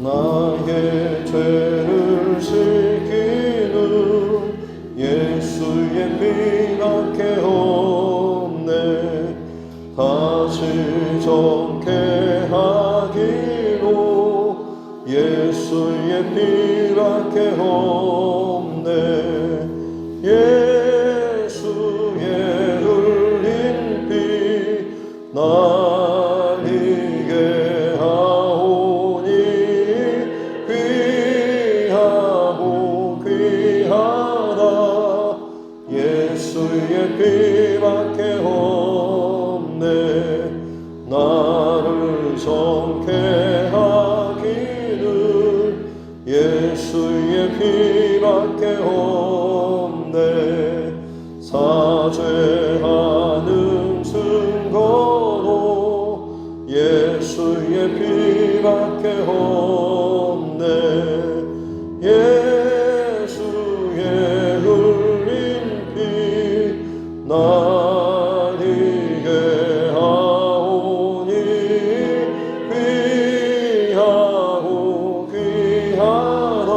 나의 죄를 씻기는 예수의 피가 깨었네. 다시 정케 하기로 예수의 피가 깨었네. 예수의 흘린 피 날 이게 하오니 귀하고 귀하다. 예수의 피밖에 없네. 나를 정케 하기는 예수의 피밖에 없네. 사죄하는 증거로 예수의 피밖에 없네. 예수의 흘린 피 날 이게 하오니 귀하고 귀하다.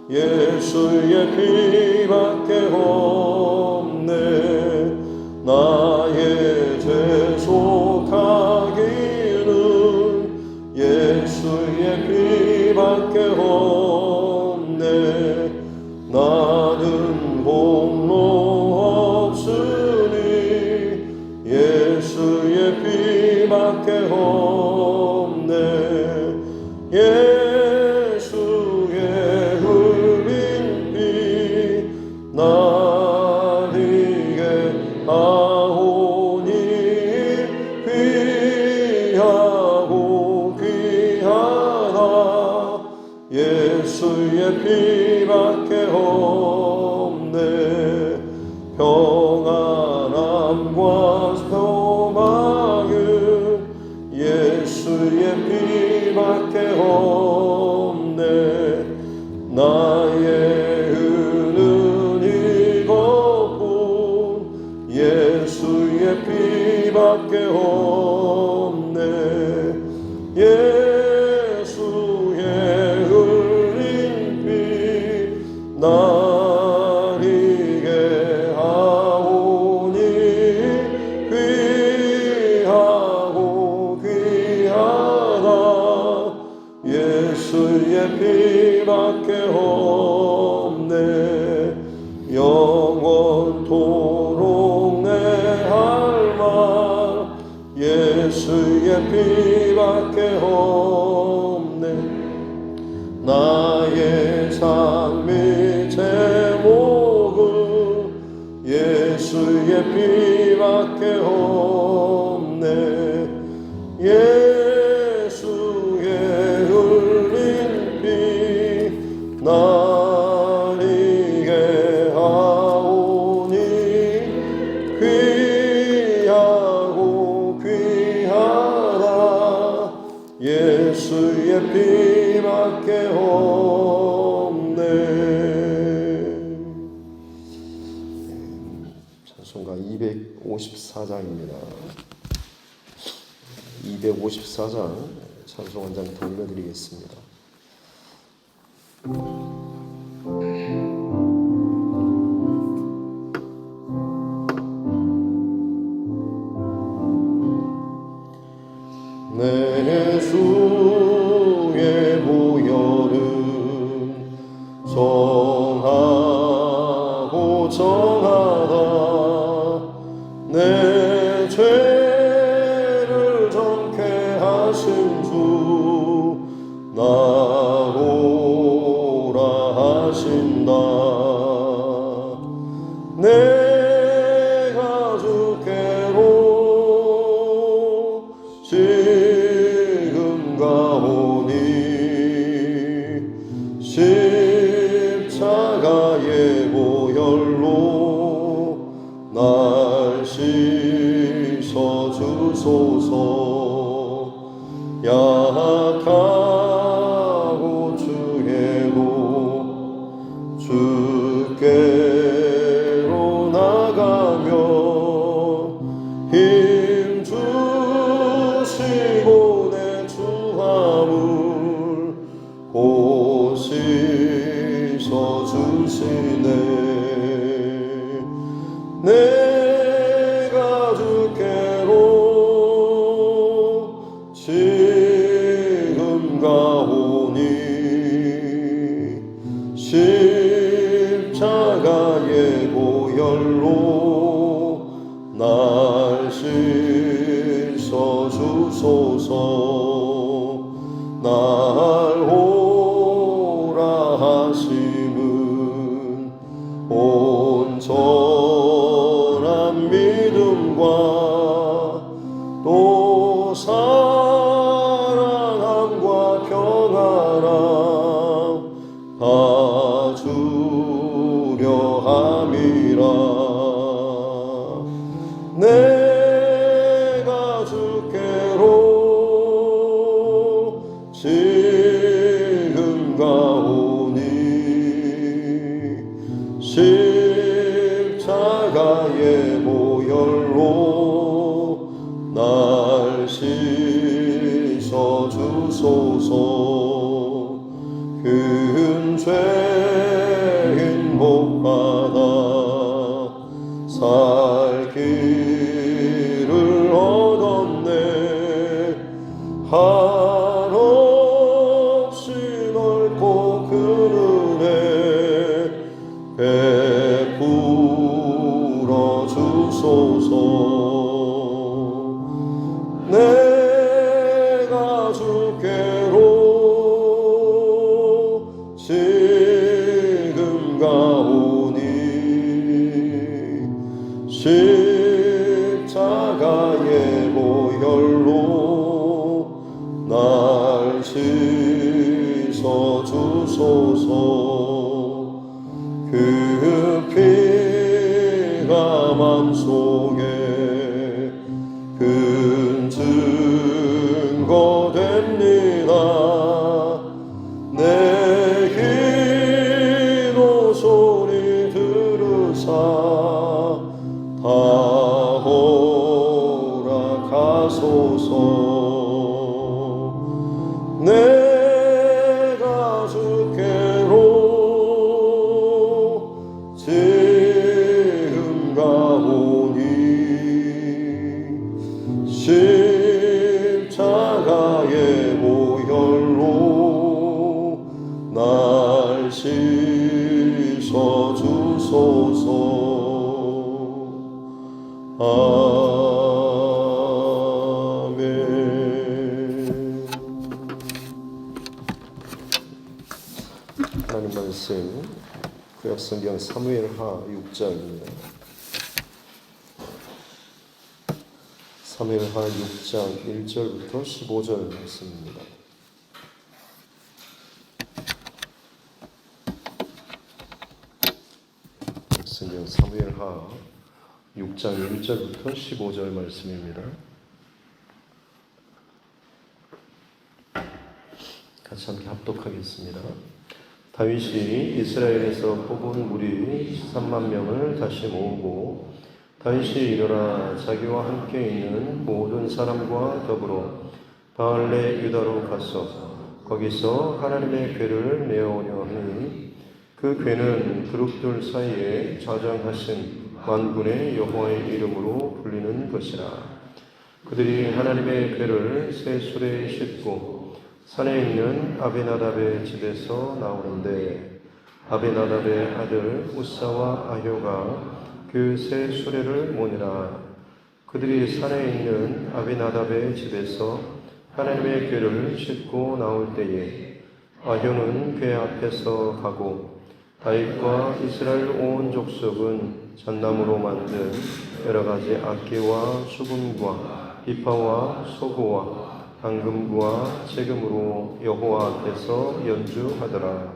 예수의 피밖에 없네. 나의 죄 속하기는 예수의 피밖에 없네. 나는 공로 없으니 예수의 피밖에 없네. 예수의 흘린 피 날 이게 하오니 귀하고 귀하다. 예수의 피밖에 없네. 평안함과 소망은 예수의 피밖에 없네. 나의 은은 이것뿐 예수의 피밖에 없네. 예수의 흘린 피 날 이게 하오니 귀하고 귀하다. 예수의 피밖에 없네. 영원토록 내 할 말 예수의 피밖에 없네. 나의 삶의 제목은 예수의 피밖에 없네. 예수의 흘린 피 날 이게 하오니 귀하고 귀하다. 예수의 피밖에 없네. 찬송가 254장입니다. 254장 찬송 한 장 돌려드리겠습니다. 내 주의 보혈은 정하고 정하다. 내 죄를 정케 하신 주 나오라 하신다. 내가 주께로 지금 가오니 십자가의 보혈로 날 씻어주소서. 약하고 주의로 주께로 나가며 힘 주시고 내 주함을 날 오라 하심은 온전한 믿음과 또 사랑함과 평안함 다 주려 함이라. 내가 주께로 지금 가오니 십자가의 보혈로 날 씻어 주소서. 큰 죄인 복받아 살 길을 얻었네. 한없이 넓고 큰 은혜 베풀어 주소서. 내가 주께로 지금 가오니 십자가의 보혈로 날 씻어 주소서. 그 피가 맘속에 큰 증거 됩니다. 내 기도 소리 들으사 다 허락하소서. 내가 주께로 지금 가오니 십자가의 보혈로 날 씻어 주소서. 아멘. 하나님 말씀 구약성경 사무엘하 6장입니다. 사무엘하 6장 1절부터 15절 말씀입니다. 성경 사무엘하 6장 1절부터 15절 말씀입니다. 같이 함께 합독하겠습니다. 다윗이 이스라엘에서 뽑은 무리 3만 명을 다시 모으고 다윗이 일어나 자기와 함께 있는 모든 사람과 더불어 바알레 유다로 가서 거기서 하나님의 궤를 메어오려 하니 그 궤는 그룹들 사이에 좌정하신 만군의 여호와의 이름으로 불리는 것이라. 그들이 하나님의 궤를 새 수레에 싣고 산에 있는 아비나답의 집에서 나오는데 아비나답의 아들 우사와 아효가 그 새 수레를 모니라. 그들이 산에 있는 아비나답의 집에서 하나님의 궤를 싣고 나올 때에 아효는 궤 앞에서 가고 다윗과 이스라엘 온 족속은 잣나무로 만든 여러 가지 악기와 수금과 비파와 소고와 당금과 재금으로 여호와 앞에서 연주하더라.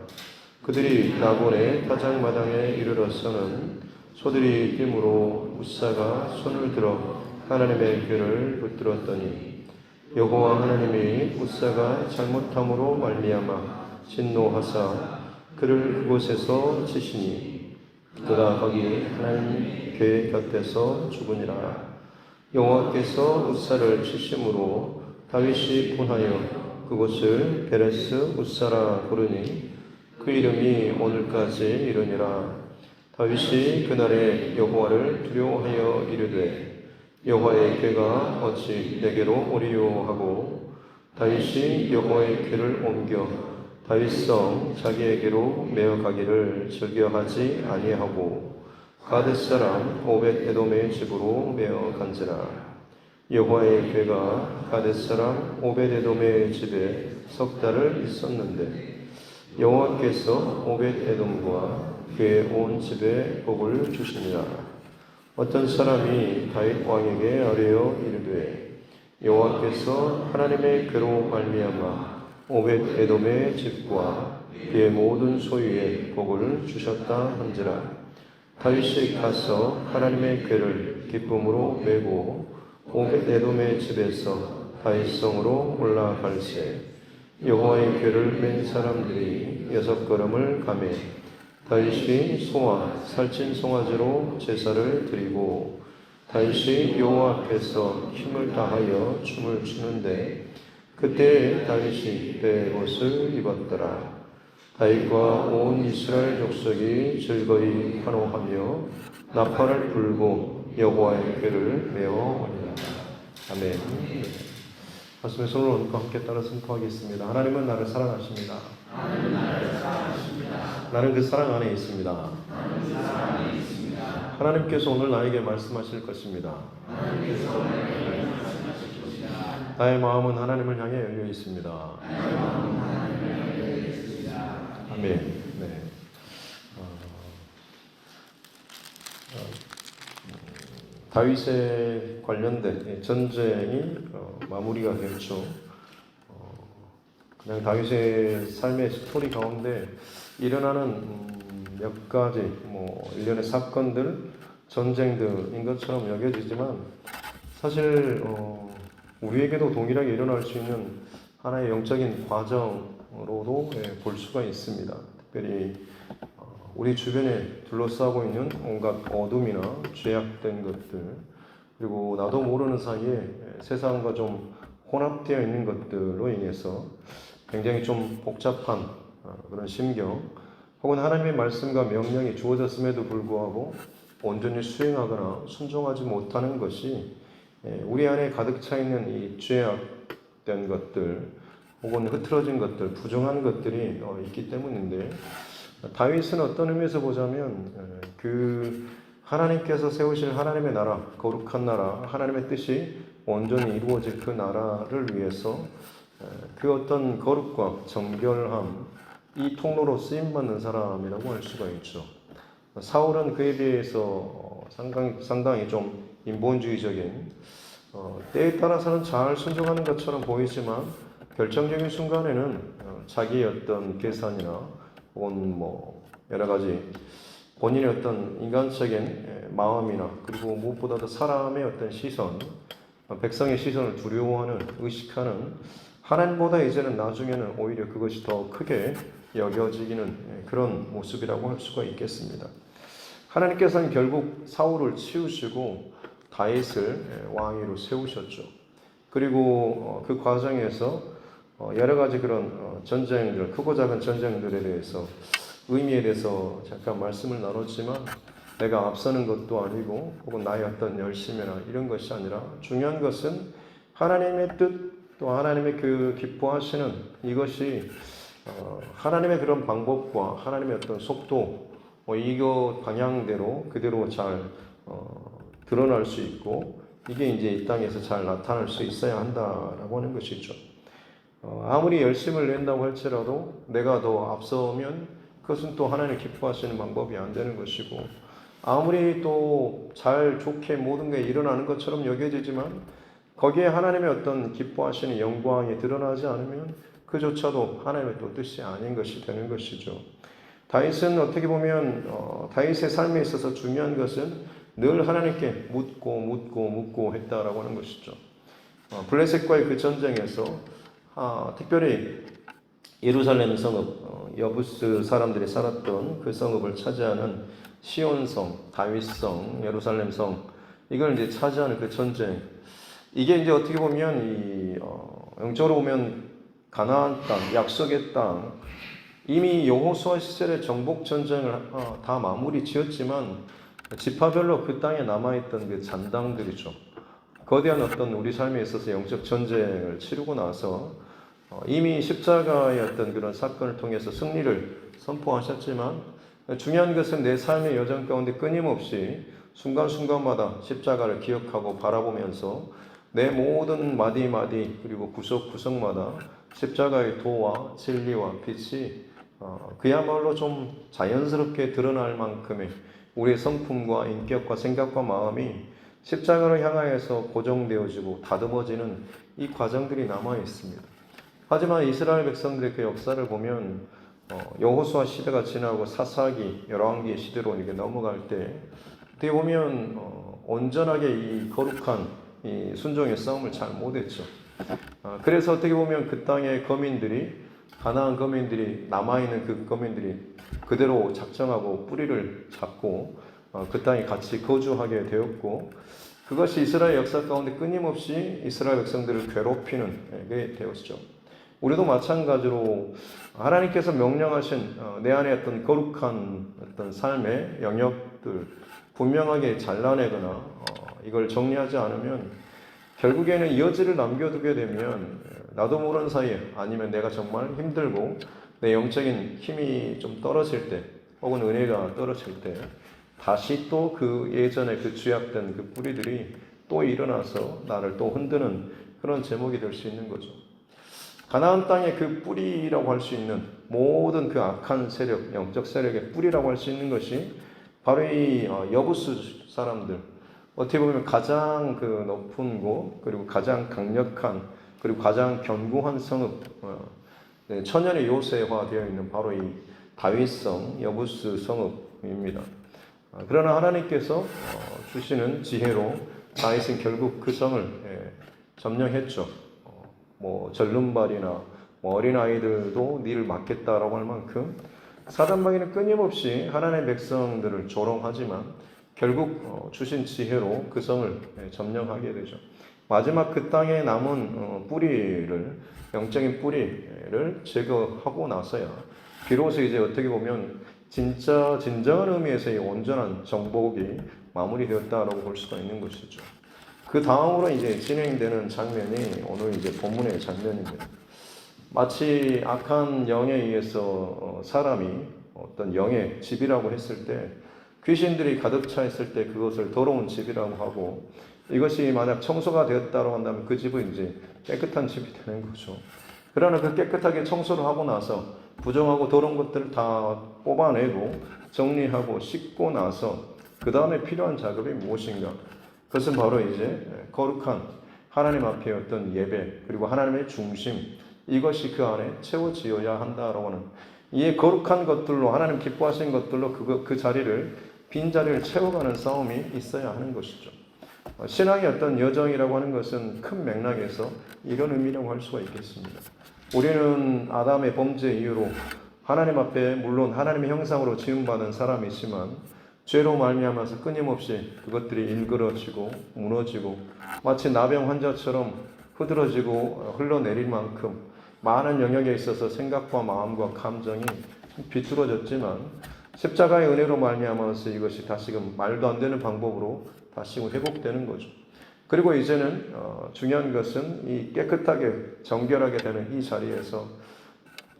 그들이 나곤의 타작마당에 이르러서는 소들이 뛰므로 우사가 손을 들어 하나님의 궤를 붙들었더니 여호와 하나님이 우사가 잘못함으로 말미암아 진노하사 그를 그곳에서 치시니 그가 거기 하나님 궤 곁에서 죽으니라. 여호와께서 우사를 치심으로 다윗이 분하여 그곳을 베레스 우사라 부르니 그 이름이 오늘까지 이르니라. 다윗이 그날에 여호와를 두려워하여 이르되 여호와의 궤가 어찌 내게로 오리요 하고 다윗이 여호와의 궤를 옮겨 다윗성 자기에게로 메어가기를 즐겨하지 아니하고 가드 사람 오벳 에돔의 집으로 메어간지라. 여호와의 궤가 가데스 사람 오벳에돔의 집에 석 달을 있었는데 여호와께서 오벳에돔과 그의 온 집에 복을 주시니라. 어떤 사람이 다윗 왕에게 아뢰어 이르되 여호와께서 하나님의 궤로 말미암아 오벳에돔의 집과 그의 모든 소유에 복을 주셨다 한지라. 다윗이 가서 하나님의 궤를 기쁨으로 메고 오벳에돔의 집에서 다윗성으로 올라갈새 여호와의 궤를 맨 사람들이 6걸음을 가매 다윗이 소와 살찐 송아지로 제사를 드리고 다윗이 여호와 앞에서 힘을 다하여 춤을 추는데 그때 다윗이 베옷을 입었더라. 다윗과 온 이스라엘 족속이 즐거이 환호하며 나팔을 불고 여호와의 궤를 메어 오니라. 아멘. 말씀의 손을 얹고 함께 따라 선포하겠습니다. 하나님은 나를 사랑하십니다. 나는 그 사랑 안에 있습니다. 하나님께서 오늘 나에게 말씀하실 것입니다. 나의 마음은 하나님을 향해 열려 있습니다. 아멘. 네. 다윗에 관련된 전쟁이 마무리가 됐죠. 그냥 다윗의 삶의 스토리 가운데 일어나는 몇 가지 일련의 사건들, 전쟁들인 것처럼 여겨지지만 사실 우리에게도 동일하게 일어날 수 있는 하나의 영적인 과정으로도 볼 수가 있습니다. 특별히 우리 주변에 둘러싸고 있는 온갖 어둠이나 죄악된 것들, 그리고 나도 모르는 사이에 세상과 좀 혼합되어 있는 것들로 인해서 굉장히 좀 복잡한 그런 심경, 혹은 하나님의 말씀과 명령이 주어졌음에도 불구하고 온전히 수행하거나 순종하지 못하는 것이 우리 안에 가득 차 있는 이 죄악된 것들, 혹은 흐트러진 것들, 부정한 것들이 있기 때문인데, 다윗은 어떤 의미에서 보자면 그 하나님께서 세우실 하나님의 나라, 거룩한 나라, 하나님의 뜻이 온전히 이루어질 그 나라를 위해서 그 어떤 거룩과 정결함, 이 통로로 쓰임받는 사람이라고 할 수가 있죠. 사울은 그에 비해서 상당히 좀 인본주의적인, 때에 따라서는 잘 순종하는 것처럼 보이지만 결정적인 순간에는 자기의 어떤 계산이나 혹은 여러 가지 본인의 어떤 인간적인 마음이나, 그리고 무엇보다도 사람의 어떤 시선, 백성의 시선을 두려워하는, 의식하는, 하나님보다 이제는 나중에는 오히려 그것이 더 크게 여겨지기는 그런 모습이라고 할 수가 있겠습니다. 하나님께서는 결국 사울을 치우시고 다윗을 왕위로 세우셨죠. 그리고 그 과정에서 여러 가지 그런 전쟁들, 크고 작은 전쟁들에 대해서, 의미에 대해서 잠깐 말씀을 나눴지만, 내가 앞서는 것도 아니고 혹은 나의 어떤 열심이나 이런 것이 아니라 중요한 것은 하나님의 뜻, 또 하나님의 그 기뻐하시는 이것이 하나님의 그런 방법과 하나님의 어떤 속도, 이거 방향대로 그대로 잘 드러날 수 있고, 이게 이제 이 땅에서 잘 나타날 수 있어야 한다라고 하는 것이죠. 아무리 열심을 낸다고 할지라도 내가 더 앞서면 그것은 또 하나님의 기뻐하시는 방법이 안 되는 것이고, 아무리 또 잘 좋게 모든 게 일어나는 것처럼 여겨지지만 거기에 하나님의 어떤 기뻐하시는 영광이 드러나지 않으면 그조차도 하나님의 또 뜻이 아닌 것이 되는 것이죠. 다윗은 어떻게 보면 다윗의 삶에 있어서 중요한 것은 늘 하나님께 묻고 했다라고 하는 것이죠. 블레셋과의 그 전쟁에서 특별히 예루살렘 성읍, 여부스 사람들이 살았던 그 성읍을 차지하는 시온성, 다윗성, 예루살렘성, 이걸 이제 차지하는 그 전쟁, 이게 이제 어떻게 보면 영적으로 보면 가나안 땅, 약속의 땅, 이미 여호수아 시절에 정복 전쟁을 다 마무리 지었지만 지파별로 그 땅에 남아있던 그 잔당들이죠. 거대한 어떤 우리 삶에 있어서 영적 전쟁을 치르고 나서 이미 십자가의 어떤 그런 사건을 통해서 승리를 선포하셨지만, 중요한 것은 내 삶의 여정 가운데 끊임없이 순간순간마다 십자가를 기억하고 바라보면서 내 모든 마디마디 그리고 구석구석마다 십자가의 도와 진리와 빛이 그야말로 좀 자연스럽게 드러날 만큼의 우리의 성품과 인격과 생각과 마음이 십자가를 향하여서 고정되어지고 다듬어지는 이 과정들이 남아 있습니다. 하지만 이스라엘 백성들의 그 역사를 보면 여호수아 시대가 지나고 사사기, 열왕기의 시대로 이렇게 넘어갈 때 어떻게 보면 온전하게 이 거룩한 이 순종의 싸움을 잘 못했죠. 그래서 어떻게 보면 그 땅의 거민들이 가나안 거민들이 남아있는 그 거민들이 그대로 작정하고 뿌리를 잡고 그 땅에 같이 거주하게 되었고 그것이 이스라엘 역사 가운데 끊임없이 이스라엘 백성들을 괴롭히는 게 되었죠. 우리도 마찬가지로 하나님께서 명령하신 내 안에 어떤 거룩한 어떤 삶의 영역들 분명하게 잘라내거나 이걸 정리하지 않으면 결국에는 여지를 남겨두게 되면 나도 모르는 사이에 아니면 내가 정말 힘들고 내 영적인 힘이 좀 떨어질 때 혹은 은혜가 떨어질 때 다시 또 그 예전에 그 죄악된 그 뿌리들이 또 일어나서 나를 또 흔드는 그런 제목이 될 수 있는 거죠. 가나안 땅의 그 뿌리라고 할 수 있는 모든 그 악한 세력, 영적 세력의 뿌리라고 할 수 있는 것이 바로 이 여부스 사람들, 어떻게 보면 가장 그 높은 곳, 그리고 가장 강력한, 그리고 가장 견고한 성읍, 천연의 요새화되어 있는 바로 이 다윗성 여부스 성읍입니다. 그러나 하나님께서 주시는 지혜로 다윗은 결국 그 성을 점령했죠. 절름발이나 어린아이들도 니를 맡겠다라고 할 만큼 사단마귀는 끊임없이 하나님의 백성들을 조롱하지만 결국 주신 지혜로 그 성을 점령하게 되죠. 마지막 그 땅에 남은 뿌리를, 영적인 뿌리를 제거하고 나서야 비로소 이제 어떻게 보면 진정한 의미에서의 온전한 정복이 마무리되었다라고 볼 수가 있는 것이죠. 그 다음으로 이제 진행되는 장면이 오늘 이제 본문의 장면입니다. 마치 악한 영에 의해서 사람이 어떤 영의 집이라고 했을 때 귀신들이 가득 차 있을 때 그것을 더러운 집이라고 하고 이것이 만약 청소가 되었다고 한다면 그 집은 이제 깨끗한 집이 되는 거죠. 그러나 그 깨끗하게 청소를 하고 나서 부정하고 더러운 것들을 다 뽑아내고 정리하고 씻고 나서 그 다음에 필요한 작업이 무엇인가? 그것은 바로 이제 거룩한 하나님 앞에 어떤 예배 그리고 하나님의 중심 이것이 그 안에 채워지어야 한다라고 하는 이 거룩한 것들로 하나님 기뻐하시는 것들로 그 자리를 빈 자리를 채워가는 싸움이 있어야 하는 것이죠. 신앙의 어떤 여정이라고 하는 것은 큰 맥락에서 이런 의미라고 할 수가 있겠습니다. 우리는 아담의 범죄 이후로 하나님 앞에 물론 하나님의 형상으로 지음받은 사람이지만 죄로 말미암아서 끊임없이 그것들이 일그러지고 무너지고 마치 나병 환자처럼 흐드러지고 흘러내릴 만큼 많은 영역에 있어서 생각과 마음과 감정이 비뚤어졌지만 십자가의 은혜로 말미암아서 이것이 다시금 말도 안 되는 방법으로 다시금 회복되는 거죠. 그리고 이제는 중요한 것은 이 깨끗하게 정결하게 되는 이 자리에서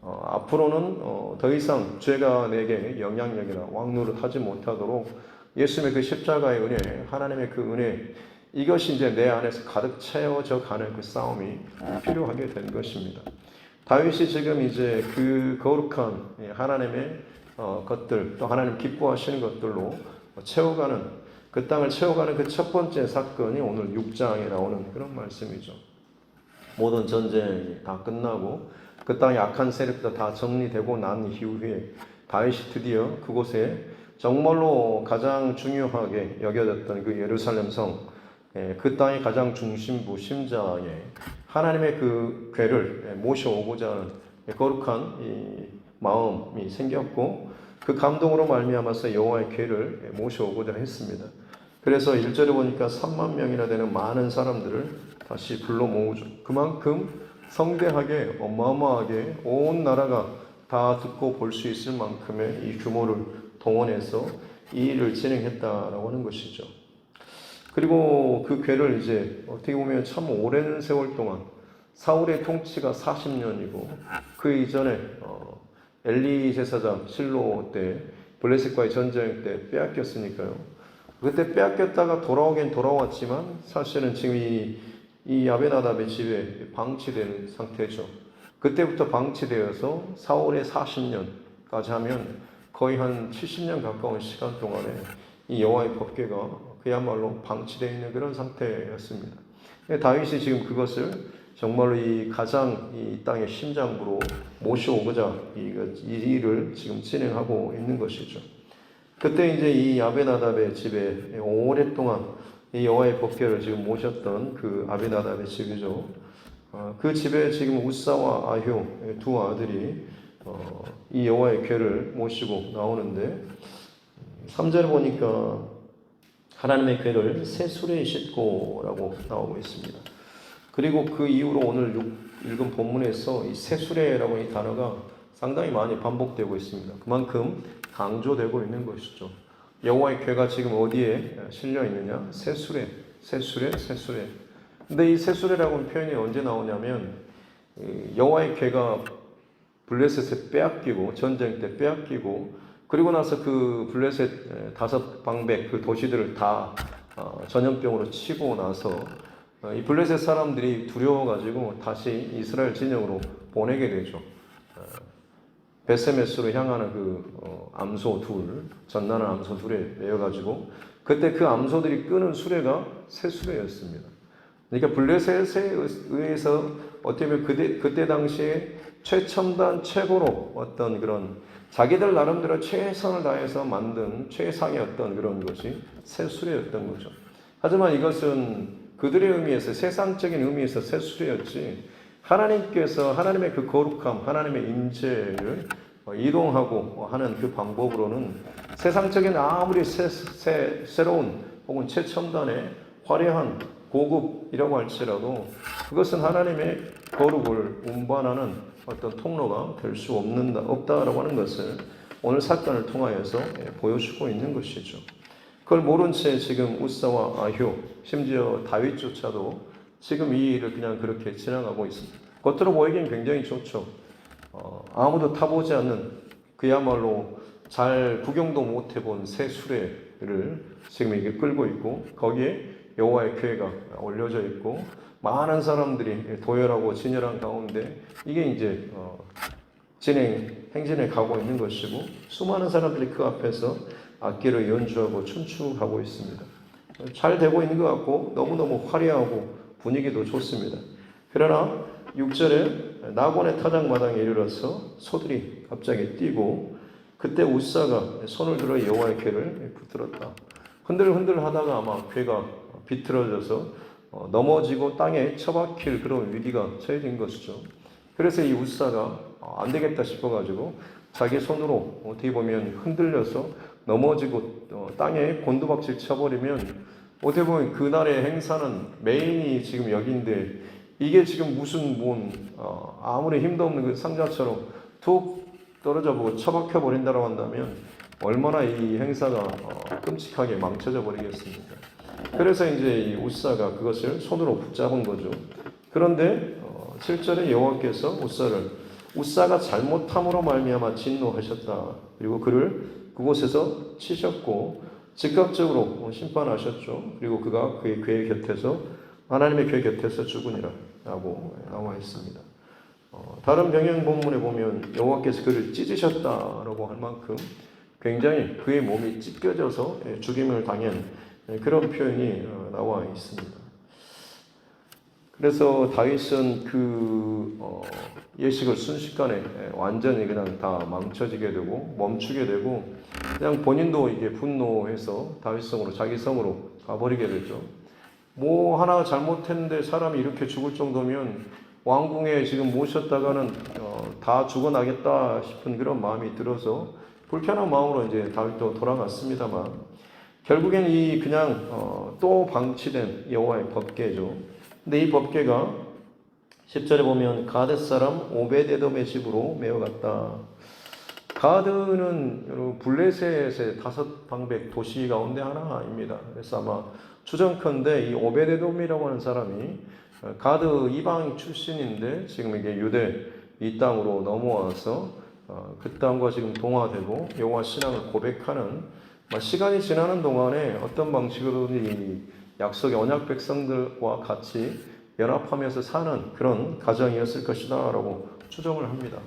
앞으로는 더 이상 죄가 내게 영향력이나 왕노릇 하지 못하도록 예수님의 그 십자가의 은혜, 하나님의 그 은혜 이것이 이제 내 안에서 가득 채워져 가는 그 싸움이 필요하게 된 것입니다. 다윗이 지금 이제 그 거룩한 하나님의 것들 또 하나님 기뻐하시는 것들로 채워가는 그 땅을 채워가는 그 첫 번째 사건이 오늘 6장에 나오는 그런 말씀이죠. 모든 전쟁이 다 끝나고 그 땅의 악한 세력도 다 정리되고 난 이후에 다윗이 드디어 그곳에 정말로 가장 중요하게 여겨졌던 그 예루살렘 성, 그 땅의 가장 중심부 심장에 하나님의 그 궤를 모셔오고자 하는 거룩한 이 마음이 생겼고 그 감동으로 말미암아서 여호와의 궤를 모셔오고자 했습니다. 그래서 1절에 보니까 3만 명이나 되는 많은 사람들을 다시 불러 모으죠. 그만큼 성대하게 어마어마하게 온 나라가 다 듣고 볼 수 있을 만큼의 이 규모를 동원해서 이 일을 진행했다라고 하는 것이죠. 그리고 그 궤를 이제 어떻게 보면 참 오랜 세월 동안 사울의 통치가 40년이고 그 이전에 엘리 제사장 실로 때 블레셋과의 전쟁 때 빼앗겼으니까요. 그때 빼앗겼다가 돌아오긴 돌아왔지만 사실은 지금 이 이 아벤하답의 집에 방치된 상태죠. 그때부터 방치되어서 4월에 40년까지 하면 거의 한 70년 가까운 시간 동안에 이 여호와의 법궤가 그야말로 방치되어 있는 그런 상태였습니다. 다윗이 지금 그것을 정말로 이 가장 이 땅의 심장부로 모셔오고자 이 일을 지금 진행하고 있는 것이죠. 그때 이제 이 아벤하답의 집에 오랫동안 이 여호와의 법궤를 지금 모셨던 그 아벤하답의 집이죠. 그 집에 지금 우사와 아효 두 아들이 이 여호와의 궤를 모시고 나오는데 3절에 보니까 하나님의 궤를 새 수레에 싣고라고 나오고 있습니다. 그리고 그 이후로 오늘 읽은 본문에서 이 새 수레라고 이 단어가 상당히 많이 반복되고 있습니다. 그만큼 강조되고 있는 것이죠. 여호와의 궤가 지금 어디에 실려 있느냐? 새 수레, 새 수레, 새 수레. 근데 이 새 수레라고 하는 표현이 언제 나오냐면 여호와의 궤가 블레셋에 빼앗기고 전쟁 때 빼앗기고 그리고 나서 그 블레셋 5방백 그 도시들을 다 전염병으로 치고 나서 이 블레셋 사람들이 두려워가지고 다시 이스라엘 진영으로 보내게 되죠. 베세메스로 향하는 그 암소 둘, 전나는 암소 둘에 매여가지고 그때 그 암소들이 끄는 수레가 새 수레였습니다. 그러니까 블레셋에 의해서 어떻게 보면 그때 당시에 최첨단 최고로 어떤 그런 자기들 나름대로 최선을 다해서 만든 최상의 어떤 그런 것이 새 수레였던 거죠. 하지만 이것은 그들의 의미에서 세상적인 의미에서 새 수레였지 하나님께서 하나님의 그 거룩함, 하나님의 임재를 이동하고 하는 그 방법으로는 세상적인 아무리 새로운 혹은 최첨단의 화려한 고급이라고 할지라도 그것은 하나님의 거룩을 운반하는 어떤 통로가 될 수 없다라고 하는 것을 오늘 사건을 통하여서 보여주고 있는 것이죠. 그걸 모른 채 지금 우사와 아효, 심지어 다윗조차도 지금 이 일을 그냥 그렇게 지나가고 있습니다. 겉으로 보이기엔 굉장히 좋죠. 아무도 타보지 않는 그야말로 잘 구경도 못 해본 새 수레를 지금 이게 끌고 있고 거기에 여호와의 궤가 올려져 있고 많은 사람들이 도열하고 진열한 가운데 이게 이제 행진에 가고 있는 것이고 수많은 사람들이 그 앞에서 악기를 연주하고 춤추고 있습니다. 잘 되고 있는 것 같고 너무너무 화려하고 분위기도 좋습니다. 그러나 6절에 나곤의 타작마당에 이르러서 소들이 갑자기 뛰고 그때 우사가 손을 들어 여호와의 궤를 붙들었다. 흔들흔들 하다가 아마 궤가 비틀어져서 넘어지고 땅에 처박힐 그런 위기가 처해진 것이죠. 그래서 이 우사가 안 되겠다 싶어가지고 자기 손으로 어떻게 보면 흔들려서 넘어지고 땅에 곤두박질 쳐버리면 어떻게 보면 그날의 행사는 메인이 지금 여기인데 이게 지금 무슨 아무리 힘도 없는 그 상자처럼 툭 떨어져 보고 처박혀 버린다고 한다면 얼마나 이 행사가 끔찍하게 망쳐져 버리겠습니까? 그래서 이제 이 우사가 그것을 손으로 붙잡은 거죠. 그런데 7절에 여호와께서 우사가 잘못함으로 말미암아 진노하셨다. 그리고 그를 그곳에서 치셨고 즉각적으로 심판하셨죠. 그리고 그가 그의 궤 곁에서 하나님의 궤 곁에서 죽으니라 라고 나와 있습니다. 다른 병행 본문에 보면 여호와께서 그를 찢으셨다라고 할 만큼 굉장히 그의 몸이 찢겨져서 죽임을 당한 그런 표현이 나와 있습니다. 그래서 다윗은 그 예식을 순식간에 완전히 그냥 다 망쳐지게 되고 멈추게 되고 그냥 본인도 이게 분노해서 다윗 성으로 자기 성으로 가버리게 되죠. 뭐 하나 잘못했는데 사람이 이렇게 죽을 정도면 왕궁에 지금 모셨다가는 다 죽어나겠다 싶은 그런 마음이 들어서 불편한 마음으로 이제 다윗도 돌아갔습니다만 결국엔 이 그냥 또 방치된 여호와의 법궤죠. 근데 이 법궤가 10절에 보면 가드 사람 오베데돔의 집으로 메어갔다. 가드는 여러분 블레셋의 5방백 도시 가운데 하나입니다. 그래서 아마 추정컨대 이 오베데돔이라고 하는 사람이 가드 이방 출신인데 지금 이게 유대 이 땅으로 넘어와서 그 땅과 지금 동화되고 여호와 신앙을 고백하는 시간이 지나는 동안에 어떤 방식으로든 이 약속의 언약 백성들과 같이 연합하면서 사는 그런 가정이었을 것이다라고 추정을 합니다.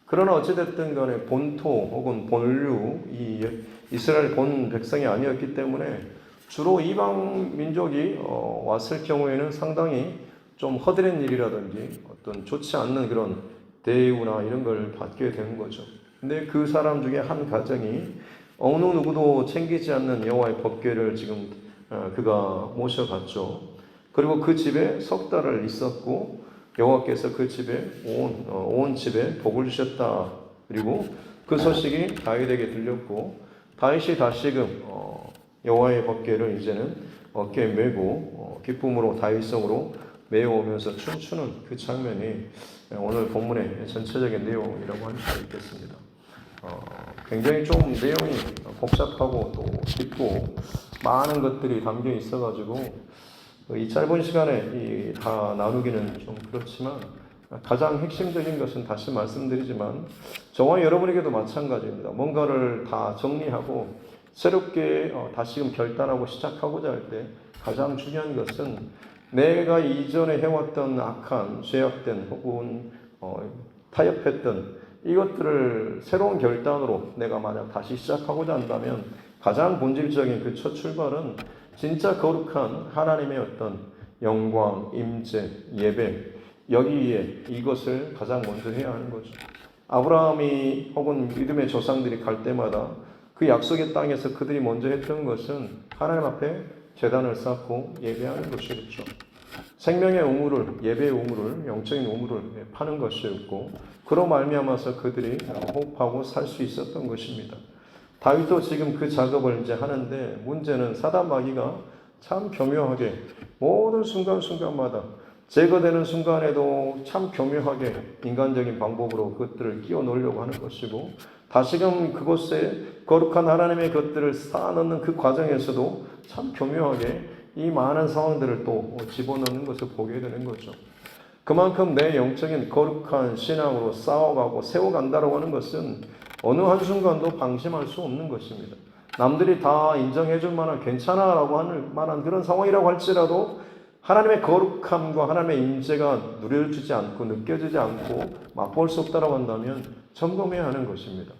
그러나 어찌됐든 간에 본토 혹은 본류, 이 이스라엘 본 백성이 아니었기 때문에 주로 이방 민족이 왔을 경우에는 상당히 좀 허드렛 일이라든지 어떤 좋지 않는 그런 대우나 이런 걸 받게 되는 거죠. 근데 그 사람 중에 한 가정이 어느 누구도 챙기지 않는 여호와의 법궤를 지금 그가 모셔갔죠. 그리고 그 집에 석 달을 있었고 여호와께서 그 집에 온 집에 복을 주셨다. 그리고 그 소식이 다윗에게 들렸고 다윗이 다시금 여호와의 법궤를 이제는 어깨에 메고 기쁨으로 다윗성으로 메어오면서 춤추는 그 장면이 오늘 본문의 전체적인 내용이라고 할 수 있겠습니다. 굉장히 좀 내용이 복잡하고 또 깊고 많은 것들이 담겨 있어가지고 이 짧은 시간에 다 나누기는 좀 그렇지만 가장 핵심적인 것은 다시 말씀드리지만 저와 여러분에게도 마찬가지입니다. 뭔가를 다 정리하고 새롭게 다시금 결단하고 시작하고자 할 때 가장 중요한 것은 내가 이전에 해왔던 악한 죄악된 혹은 타협했던 이것들을 새로운 결단으로 내가 만약 다시 시작하고자 한다면 가장 본질적인 그 첫 출발은 진짜 거룩한 하나님의 어떤 영광, 임재, 예배 여기에 이것을 가장 먼저 해야 하는 거죠. 아브라함이 혹은 믿음의 조상들이 갈 때마다 그 약속의 땅에서 그들이 먼저 했던 것은 하나님 앞에 제단을 쌓고 예배하는 것이었죠. 생명의 우물을, 예배의 우물을, 영적인 우물을 파는 것이었고 그로 말미암아서 그들이 호흡하고 살 수 있었던 것입니다. 다윗도 지금 그 작업을 이제 하는데 문제는 사단 마귀가 참 교묘하게 모든 순간순간마다 제거되는 순간에도 참 교묘하게 인간적인 방법으로 그것들을 끼워 넣으려고 하는 것이고 다시금 그곳에 거룩한 하나님의 것들을 쌓아넣는 그 과정에서도 참 교묘하게 이 많은 상황들을 또 집어넣는 것을 보게 되는 거죠. 그만큼 내 영적인 거룩한 신앙으로 싸워가고 세워간다고 하는 것은 어느 한순간도 방심할 수 없는 것입니다. 남들이 다 인정해줄 만한 괜찮아라고 할 만한 그런 상황이라고 할지라도 하나님의 거룩함과 하나님의 임재가 누려지지 않고 느껴지지 않고 맛볼 수 없다고 한다면 점검해야 하는 것입니다.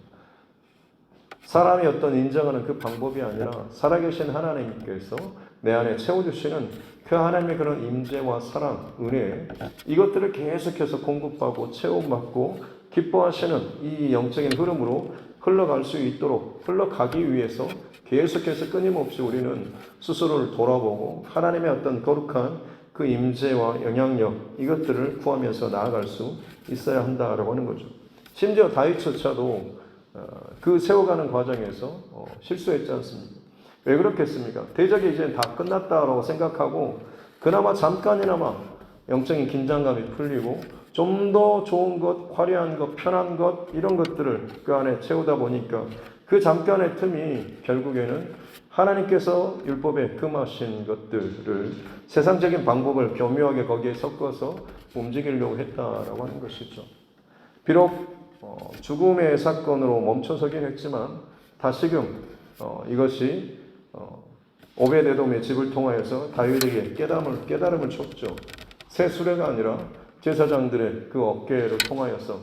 사람이 어떤 인정하는 그 방법이 아니라 살아계신 하나님께서 내 안에 채워주시는 그 하나님의 그런 임재와 사랑, 은혜 이것들을 계속해서 공급하고 채움받고 기뻐하시는 이 영적인 흐름으로 흘러갈 수 있도록 흘러가기 위해서 계속해서 끊임없이 우리는 스스로를 돌아보고 하나님의 어떤 거룩한 그 임재와 영향력 이것들을 구하면서 나아갈 수 있어야 한다라고 하는 거죠. 심지어 다윗조차도 그 세워가는 과정에서 실수했지 않습니까? 왜 그렇겠습니까? 대적이 이제 다 끝났다라고 생각하고 그나마 잠깐이나마 영적인 긴장감이 풀리고 좀 더 좋은 것, 화려한 것, 편한 것 이런 것들을 그 안에 채우다 보니까 그 잠깐의 틈이 결국에는 하나님께서 율법에 금하신 것들을 세상적인 방법을 교묘하게 거기에 섞어서 움직이려고 했다라고 하는 것이죠. 비록 죽음의 사건으로 멈춰서긴 했지만 다시금 이것이 오베데돔의 집을 통하여서 다윗에게 깨달음을 줬죠. 새 수레가 아니라 제사장들의 그 어깨를 통하여서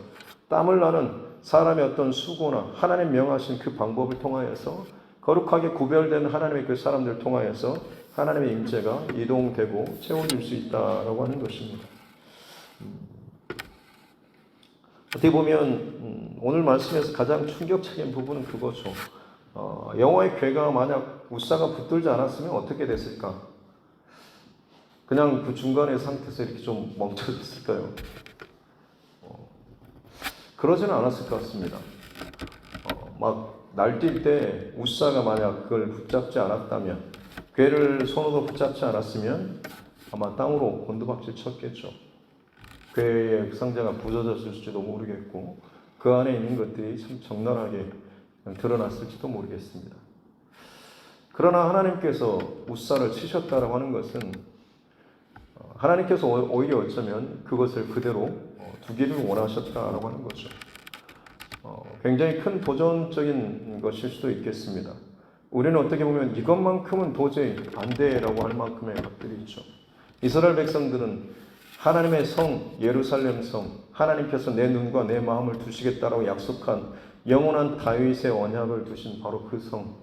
땀을 나는 사람의 어떤 수고나 하나님 명하신 그 방법을 통하여서 거룩하게 구별된 하나님의 그 사람들을 통하여서 하나님의 임재가 이동되고 채워질 수 있다라고 하는 것입니다. 어떻게 보면 오늘 말씀에서 가장 충격적인 부분은 그거죠. 여호와의 궤가 만약 우사가 붙들지 않았으면 어떻게 됐을까? 그냥 그 중간의 상태에서 이렇게 좀 멈춰졌을까요? 그러지는 않았을 것 같습니다. 막 날뛸 때 우사가 만약 그걸 붙잡지 않았다면 궤를 손으로 붙잡지 않았으면 아마 땅으로 곤두박질 쳤겠죠. 궤의 상자가 부서졌을지도 모르겠고 그 안에 있는 것들이 참 적나라하게 드러났을지도 모르겠습니다. 그러나 하나님께서 우사를 치셨다라고 하는 것은 하나님께서 오히려 어쩌면 그것을 그대로 두기를 원하셨다라고 하는 거죠. 굉장히 큰 도전적인 것일 수도 있겠습니다. 우리는 어떻게 보면 이것만큼은 도저히 안 돼라고 할 만큼의 것들이 있죠. 이스라엘 백성들은 하나님의 성, 예루살렘 성, 하나님께서 내 눈과 내 마음을 두시겠다라고 약속한 영원한 다윗의 언약을 두신 바로 그 성,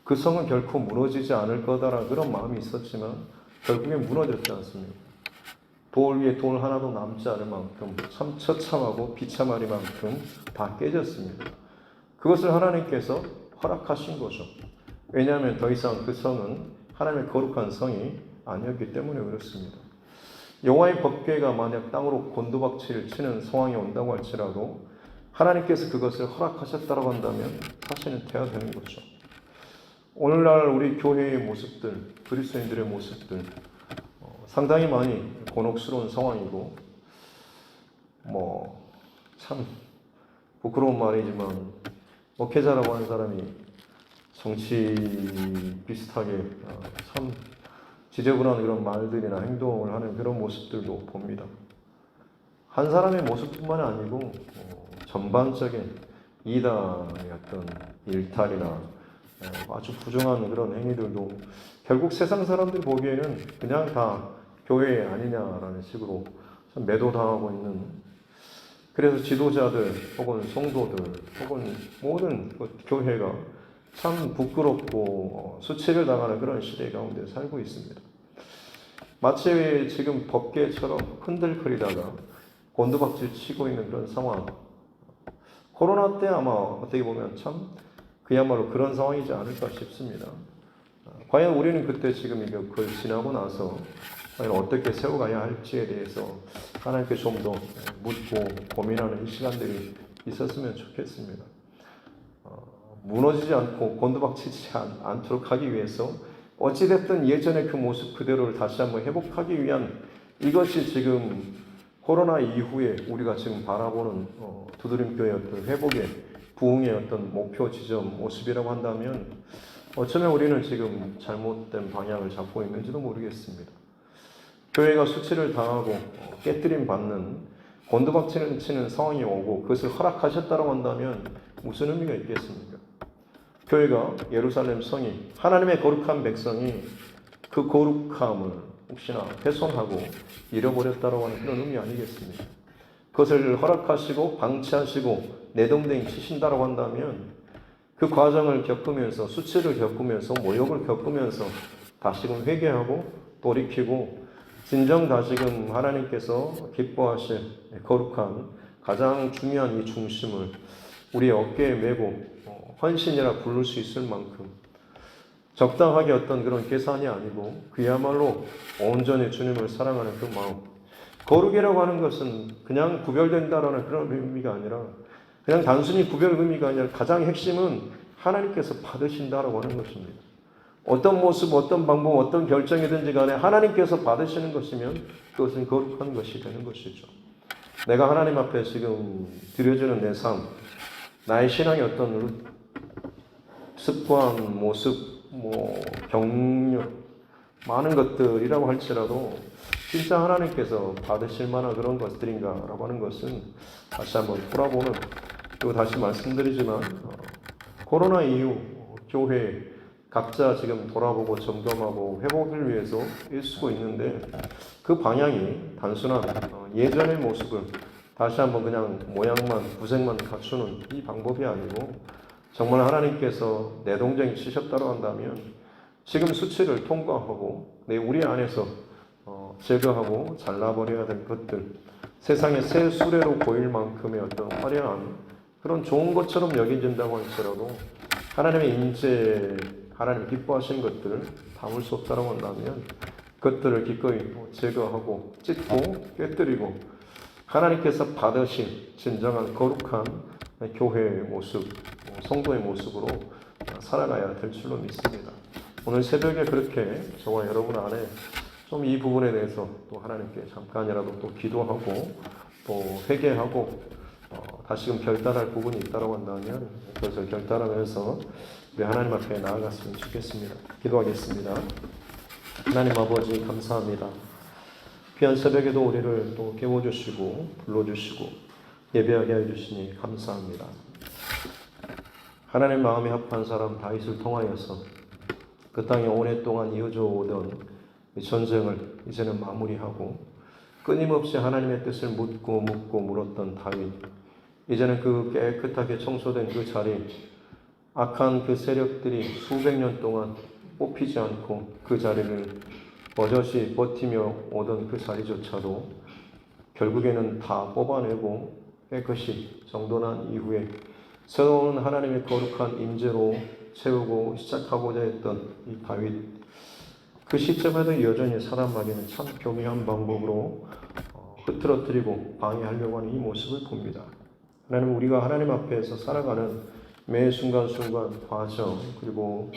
그 성은 결코 무너지지 않을 거다라는 그런 마음이 있었지만 결국엔 무너졌지 않습니까? 돌 위에 돌 하나도 남지 않을 만큼 참 처참하고 비참하리만큼 다 깨졌습니다. 그것을 하나님께서 허락하신 거죠. 왜냐하면 더 이상 그 성은 하나님의 거룩한 성이 아니었기 때문에 그렇습니다. 여호와의 법궤가 만약 땅으로 곤두박질을 치는 상황이 온다고 할지라도 하나님께서 그것을 허락하셨다고 한다면 사실은 돼야 되는 거죠. 오늘날 우리 교회의 모습들, 그리스도인들의 모습들 상당히 많이 곤혹스러운 상황이고 참 부끄러운 말이지만 목회자라고 하는 사람이 정치 비슷하게 참 지저분한 그런 말들이나 행동을 하는 그런 모습들도 봅니다. 한 사람의 모습뿐만 아니고 전반적인 이단의 어떤 일탈이나 아주 부정한 그런 행위들도 결국 세상 사람들 보기에는 그냥 다 교회 아니냐라는 식으로 참 매도당하고 있는, 그래서 지도자들 혹은 성도들 혹은 모든 교회가 참 부끄럽고 수치를 당하는 그런 시대 가운데 살고 있습니다. 마치 지금 법궤처럼 흔들거리다가 곤두박질 치고 있는 그런 상황. 코로나 때 아마 어떻게 보면 참 그야말로 그런 상황이지 않을까 싶습니다. 과연 우리는 그때 지금 그걸 지나고 나서 과연 어떻게 세워가야 할지에 대해서 하나님께 좀 더 묻고 고민하는 이 시간들이 있었으면 좋겠습니다. 무너지지 않고 곤두박치지 않도록 하기 위해서 어찌됐든 예전의 그 모습 그대로를 다시 한번 회복하기 위한, 이것이 지금 코로나 이후에 우리가 지금 바라보는 두드림교의 어떤 회복의 부흥의 어떤 목표 지점 모습이라고 한다면 어쩌면 우리는 지금 잘못된 방향을 잡고 있는지도 모르겠습니다. 교회가 수치를 당하고 깨뜨림 받는 곤두박질을 치는 상황이 오고 그것을 허락하셨다고 한다면 무슨 의미가 있겠습니까? 교회가 예루살렘 성이 하나님의 거룩한 백성이 그 거룩함을 혹시나 훼손하고 잃어버렸다고 하는 그런 의미 아니겠습니까? 그것을 허락하시고 방치하시고 내동댕이 치신다고 한다면 그 과정을 겪으면서 수치를 겪으면서 모욕을 겪으면서 다시금 회개하고 돌이키고 진정 다시금 하나님께서 기뻐하실 거룩한 가장 중요한 이 중심을 우리의 어깨에 메고 헌신이라 부를 수 있을 만큼 적당하게 어떤 그런 계산이 아니고 그야말로 온전히 주님을 사랑하는 그 마음. 거룩이라고 하는 것은 그냥 구별된다라는 그런 의미가 아니라, 그냥 단순히 구별 의미가 아니라 가장 핵심은 하나님께서 받으신다라고 하는 것입니다. 어떤 모습, 어떤 방법, 어떤 결정이든지 간에 하나님께서 받으시는 것이면 그것은 거룩한 것이 되는 것이죠. 내가 하나님 앞에 지금 드려지는 내 삶, 나의 신앙의 어떤 습관, 모습, 경력, 많은 것들이라고 할지라도 진짜 하나님께서 받으실 만한 그런 것들인가라고 하는 것은 다시 한번 돌아보는, 그리고 다시 말씀드리지만 코로나 이후 교회 각자 지금 돌아보고 점검하고 회복을 위해서 일쓰고 있는데 그 방향이 단순한 예전의 모습을 다시 한번 그냥 모양만 구색만 갖추는 이 방법이 아니고 정말 하나님께서 내동댕이 치셨다고 한다면 지금 수치를 통과하고 우리 안에서 제거하고 잘라버려야 될 것들, 세상의 새 수레로 보일 만큼의 어떤 화려한 그런 좋은 것처럼 여겨진다고 할지라도 하나님의 인재, 하나님 기뻐하신 것들을 담을 수 없다고 한다면 그것들을 기꺼이 제거하고 찢고 깨뜨리고 하나님께서 받으신 진정한 거룩한 교회의 모습, 성도의 모습으로 살아가야 될 줄로 믿습니다. 오늘 새벽에 그렇게 저와 여러분 안에 좀 이 부분에 대해서 또 하나님께 잠깐이라도 또 기도하고 또 회개하고 다시금 결단할 부분이 있다고 한다면 그것을 결단하면서 우리 하나님 앞에 나아갔으면 좋겠습니다. 기도하겠습니다. 하나님 아버지 감사합니다. 귀한 새벽에도 우리를 또 깨워주시고 불러주시고 예배하게 해주시니 감사합니다. 하나님 마음에 합한 사람 다윗을 통하여서 그 땅에 오랫동안 이어져 오던 전쟁을 이제는 마무리하고 끊임없이 하나님의 뜻을 묻고 물었던 다윗, 이제는 그 깨끗하게 청소된 그 자리, 악한 그 세력들이 수백 년 동안 뽑히지 않고 그 자리를 버젓이 버티며 오던 그 자리조차도 결국에는 다 뽑아내고 깨끗이 정돈한 이후에 새로운 하나님의 거룩한 임재로 채우고 시작하고자 했던 이 다윗, 그 시점에도 여전히 사람 마귀는 참 교묘한 방법으로 흐트러뜨리고 방해하려고 하는 이 모습을 봅니다. 하나님, 우리가 하나님 앞에서 살아가는 매 순간순간 과정, 그리고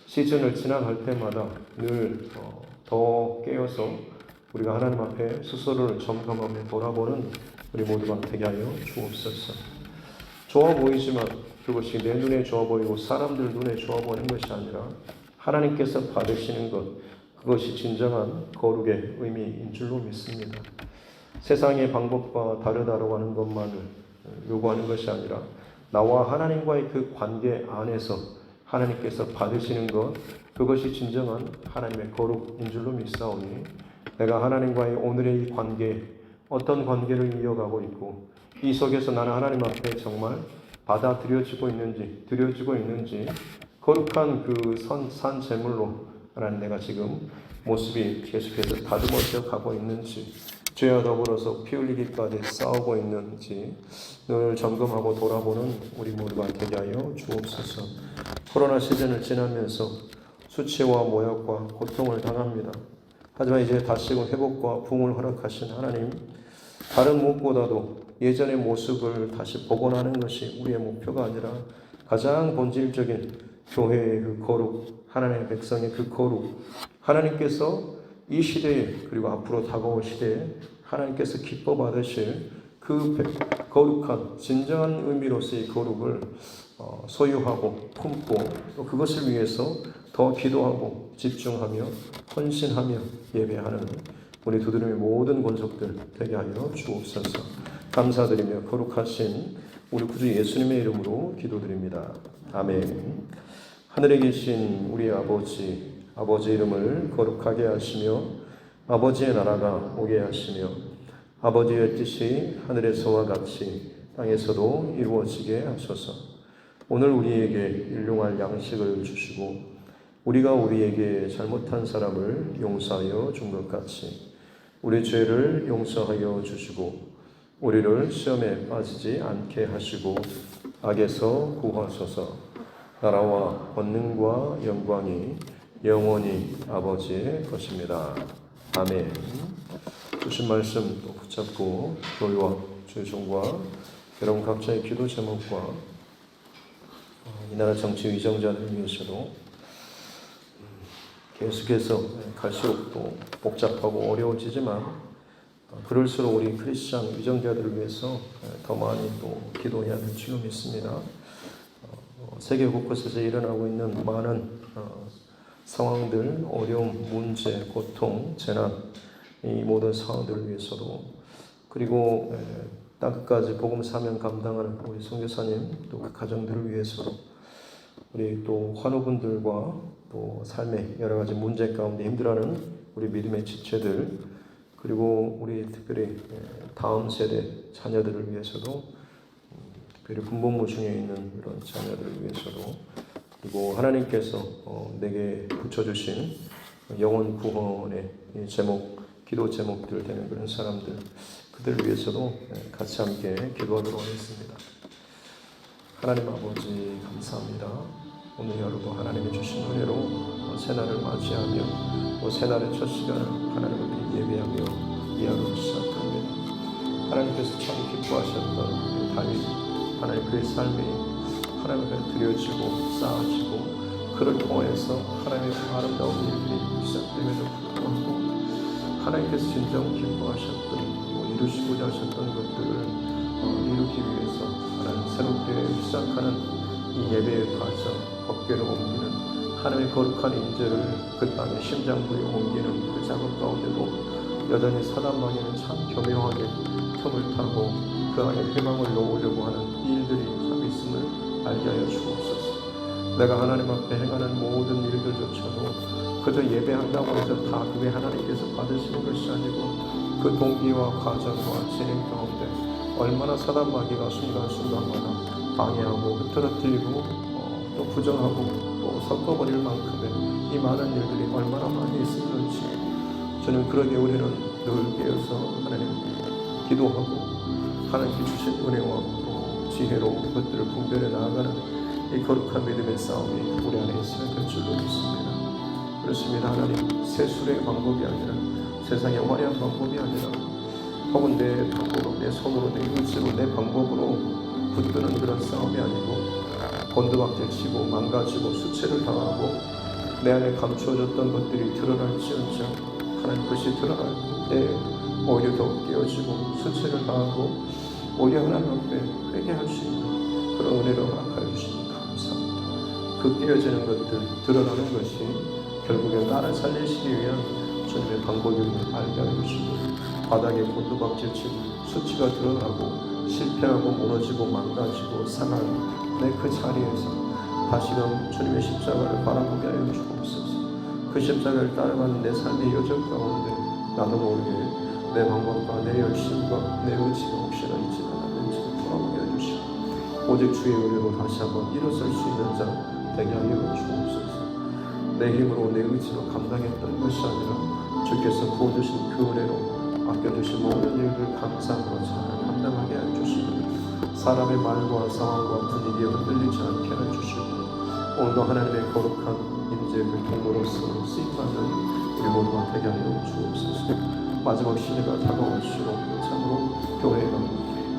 시즌을 지나갈 때마다 늘 더 깨어서 우리가 하나님 앞에 스스로를 점검하며 돌아보는 우리 모두가 되게 하여 주옵소서. 좋아 보이지만 그것이 내 눈에 좋아 보이고 사람들 눈에 좋아 보이는 것이 아니라 하나님께서 받으시는 것, 그것이 진정한 거룩의 의미인 줄로 믿습니다. 세상의 방법과 다르다고 하는 것만을 요구하는 것이 아니라 나와 하나님과의 그 관계 안에서 하나님께서 받으시는 것, 그것이 진정한 하나님의 거룩인 줄로 믿사오니 내가 하나님과의 오늘의 이 관계, 어떤 관계를 이어가고 있고 이 속에서 나는 하나님 앞에 정말 받아들여지고 있는지 거룩한 그 산 제물로 하나님, 내가 지금 모습이 계속해서 다듬어져 가고 있는지, 죄와 더불어서 피 흘리기까지 싸우고 있는지 늘 점검하고 돌아보는 우리 모두가 되게 하여 주옵소서. 코로나 시즌을 지나면서 수치와 모욕과 고통을 당합니다. 하지만 이제 다시금 회복과 부흥을 허락하신 하나님, 다른 무엇보다도 예전의 모습을 다시 복원하는 것이 우리의 목표가 아니라 가장 본질적인 교회의 그 거룩, 하나님의 백성의 그 거룩, 하나님께서 이 시대에 그리고 앞으로 다가올 시대에 하나님께서 기뻐 받으실 그 거룩한 진정한 의미로서의 거룩을 소유하고 품고 또 그것을 위해서 더 기도하고 집중하며 헌신하며 예배하는 우리 두드림의 모든 권속들 되게 하여 주옵소서. 감사드리며 거룩하신 우리 구주 예수님의 이름으로 기도드립니다. 아멘. 하늘에 계신 우리 아버지 이름을 거룩하게 하시며 아버지의 나라가 오게 하시며 아버지의 뜻이 하늘에서와 같이 땅에서도 이루어지게 하소서. 오늘 우리에게 일용할 양식을 주시고 우리가 우리에게 잘못한 사람을 용서하여 준 것 같이 우리 죄를 용서하여 주시고 우리를 시험에 빠지지 않게 하시고 악에서 구하소서. 나라와 권능과 영광이 영원히 아버지의 것입니다. 아멘. 주신 말씀 또 붙잡고 교회와 주의 종과 여러분 각자의 기도 제목과 이 나라 정치 위정자들을 위해서도 계속해서 갈수록 또 복잡하고 어려워지지만 그럴수록 우리 크리스찬 위정자들을 위해서 더 많이 또 기도해야 될 줄로 믿습니다. 세계 곳곳에서 일어나고 있는 많은 상황들, 어려움, 문제, 고통, 재난, 이 모든 상황들을 위해서도, 그리고 땅끝까지 복음 사명 감당하는 우리 선교사님 또 그 가정들을 위해서도, 우리 또 환우분들과 또 삶의 여러 가지 문제 가운데 힘들어하는 우리 믿음의 지체들, 그리고 우리 특별히 다음 세대 자녀들을 위해서도, 특별히 군복무 중에 있는 이런 자녀들을 위해서도, 그리고 하나님께서 내게 붙여주신 영혼 구원의 제목, 기도 제목들 되는 그런 사람들, 그들을 위해서도 같이 함께 기도하도록 하겠습니다. 하나님 아버지 감사합니다. 오늘 하루도 하나님이 주신 은혜로 새날을 맞이하며 새날의 첫 시간을 하나님 앞에 예배하며 이 하루를 시작합니다. 하나님께서 참 기뻐하셨던 다윗, 하나님 그의 삶이 하나님 앞에 드려지고 쌓아지고 그를 통해서 하나님의 아름다운 일들이 시작됨에도 불구하고 하나님께서 진정 기뻐하셨던 이루시고자 하셨던 것들을 이루기 위해서 하나님 새롭게 시작하는 이 예배의 과정, 법궤로 옮기는 하나님의 거룩한 인재를 그 땅의 심장부에 옮기는 그 작업 가운데도 여전히 사단마귀는 참 교묘하게 틈을 타고 그 안에 희망을 놓으려고 하는 이 일들이 참 있음을 알게 하여 주옵소서. 내가 하나님 앞에 행하는 모든 일들조차도 그저 예배한다고 해서 다 그게 하나님께서 받으시는 것이 아니고 그 동기와 과정과 진행 가운데 얼마나 사단 마귀가 순간순간마다 방해하고 흐트러뜨리고 또 부정하고 또 섞어버릴 만큼의 이 많은 일들이 얼마나 많이 있었는지 저는 그러게 우리는 늘 깨어서 하나님 기도하고 하나님께 주신 은혜와 또 지혜로 그것들을 분별해 나아가는 이 거룩한 믿음의 싸움이 우리 안에 있으면 될 줄로 믿습니다. 그렇습니다. 하나님 세술의 방법이 아니라 세상의 화려한 방법이 아니라 혹은 내 방법으로 내 손으로 내 의지로 내 방법으로 붙드는 그런 싸움이 아니고 곤두박질 치고 망가지고 수치를 당하고 내 안에 감추어졌던 것들이 드러날지언정 하나님 그것이 드러날 때 오히려 더 깨어지고 수치를 당하고 오히려 하나님 앞에 회개할 수 있는 그런 은혜를 허락하여 주시니 감사합니다. 그 깨어지는 것들 드러나는 것이 결국에 나를 살리시기 위한 주님의 방법임을 알게 하여 주시고 바닥에 곤두박질치고 수치가 드러나고 실패하고 무너지고 망가지고 상한 내 그 자리에서 다시금 주님의 십자가를 바라보게 하여 주옵소서. 그 십자가를 따라가는 내 삶의 여정 가운데 나도 모르게 내 방법과 내 열심과 내 의지가 혹시나 있지 않았는지를 돌아보게 해주시고 오직 주의 은혜로 다시 한번 일어설 수 있는 자 되게 하여 주옵소서. 내 힘으로 내 의지로 감당했던 것이 아니라 주께서 부어주신 그 은혜로 아껴주신 모든 일을 감사함으로 잘 감당하게 해주시고 사람의 말과 상황과 분위기에 흔들리지 않게 해주시고 오늘도 하나님의 거룩한 임재의 통로로서 쓰임받는 우리 모두가 되게 하여 주옵소서. 마지막 시대가 다가올수록 참으로 교회가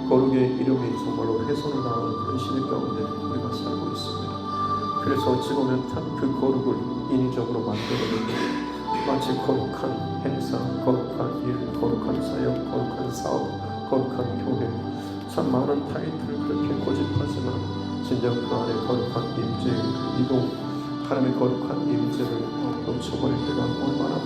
거룩의 이름이 정말로 훼손을 당하는 그런 시대 가운데 우리가 살고 있습니다. 그래서 어찌 보면 그 거룩을 인위적으로 만들어내고 마치 거룩한 행사, 거룩한 일, 거룩한 사역, 거룩한 사업, 거룩한 교회 참 많은 타이틀을 그렇게 고집하지만 진정 그 안에 거룩한 임재, 이동 하나님의 거룩한 임재를 놓쳐버릴 때가 얼마나